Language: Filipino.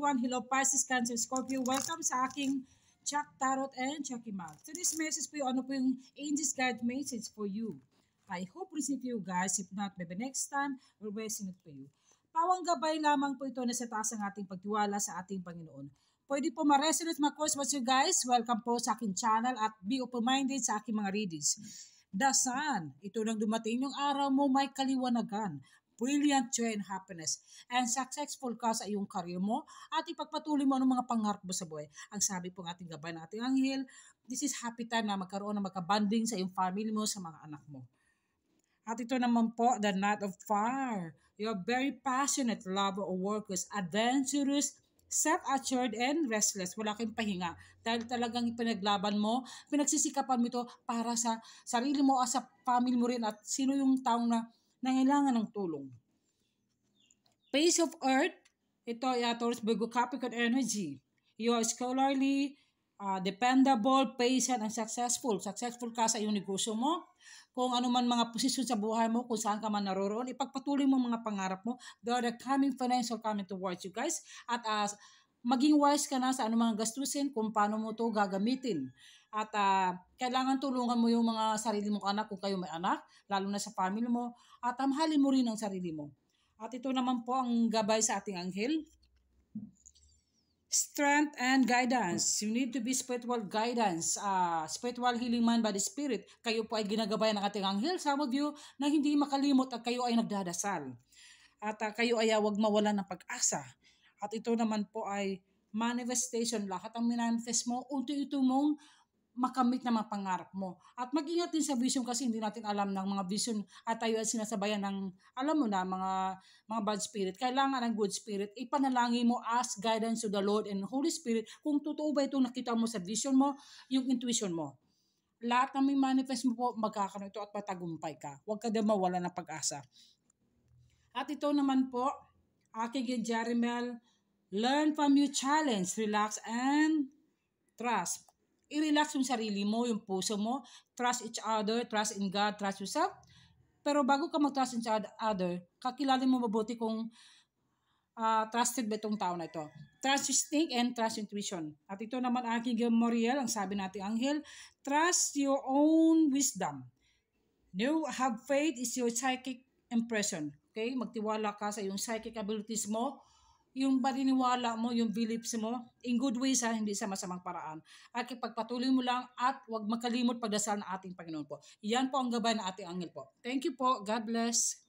everyone. Hello Pisces, Cancer, Scorpio. Welcome sa aking Chuck Tarot and Chucky Mag. Today's message po yung ano po yung Angel's Guide message for you. I hope receive you guys. If not, maybe next time, we'll resonate for you. Pawang gabay lamang po ito na sa taas ng ating pagtiwala sa ating Panginoon. Pwede po ma-resonate, ma-course with you guys. Welcome po sa aking channel at be open-minded sa aking mga readings. The Sun, ito nang dumating yung araw mo may kaliwanagan, brilliant joy and happiness, and successful ka sa iyong career mo at ipagpatuloy mo ang mga pangarap mo sa buhay. Ang sabi po ng ating gabay ng ating anghel, this is happy time na magkaroon ng magkabanding sa iyong family mo, sa mga anak mo. At ito naman po, the Knight of Fire. You're very passionate lover of workers, adventurous, self-assured, and restless. Wala kayong pahinga. Dahil talagang pinaglaban mo, pinagsisikapan mo ito para sa sarili mo at sa family mo rin at sino yung taong na nangailangan ng tulong. Pace of Earth, ito ay Taurus, Virgo, Capricorn energy. You are scholarly, dependable, patient, and successful. Successful ka sa iyong negosyo mo. Kung ano man mga posisyon sa buhay mo, kung saan ka man naroroon, ipagpatuloy mo mga pangarap mo. There are coming financial coming towards you guys. At maging wise ka na sa anumang gastusin kung paano mo to gagamitin. At kailangan tulungan mo yung mga sarili mong anak kung kayo may anak, lalo na sa family mo. At mahalin mo rin ang sarili mo. At ito naman po ang gabay sa ating anghel. Strength and guidance. You need to be spiritual guidance. Spiritual healing man by the Spirit. Kayo po ay ginagabayan ng ating anghel. Some of you na hindi makalimot at kayo ay nagdadasal. At kayo ay huwag mawalan ng pag-asa. At ito naman po ay manifestation. Lahat ang minanifest mo, unti-ito mong makamit na mga pangarap mo. At mag-ingat din sa vision kasi hindi natin alam ng mga vision at tayo ay sinasabayan ng, alam mo na, mga bad spirit. Kailangan ng good spirit. Ipanalangin mo, ask guidance to the Lord and Holy Spirit kung totoo ba itong nakita mo sa vision mo, yung intuition mo. Lahat ng may manifest mo po, magkakaroon ito at matagumpay ka. Huwag ka din mawala ng pag-asa. At ito naman po, aking Jeremiel, learn from your challenge, relax and trust. I-relax yung sarili mo, yung puso mo. Trust each other, trust in God, trust yourself. Pero bago ka mag-trust each other, kakilala mo mabuti kung trusted ba itong tao na ito. Trust instinct and trust intuition. At ito naman aking Moriel, ang sabi nating anghel, trust your own wisdom. You have faith is your psychic impression. Okay? Magtiwala ka sa iyong psychic abilities mo, yung paniniwala mo, yung beliefs mo, in good ways hindi sa masamang paraan. At ipagpatuloy mo lang at huwag makalimot pagdasal ng ating Panginoon po. Yan po ang gabay ng ating anghel po. Thank you po. God bless.